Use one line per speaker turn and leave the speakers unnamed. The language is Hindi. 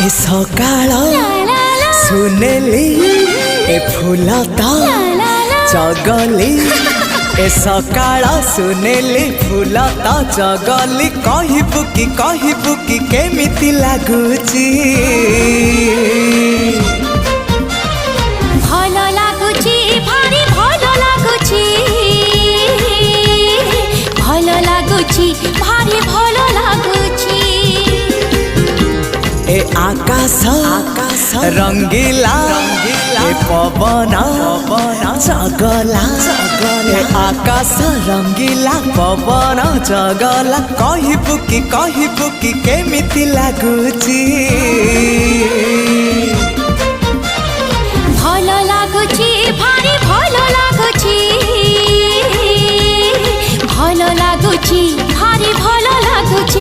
ए सकाळ सुनेली ए फुलता चगली ए सकाळ सुनेली फुलता चगली कहबू कि केमिति लागुची
भल लागुची भारी भल लागुची भल लागुची भारी भल लागुची
ए आकाश रंगीला ए पवन चगला ए आकाश रंगीला पवन चगला कहबू कि केमिति लागुची।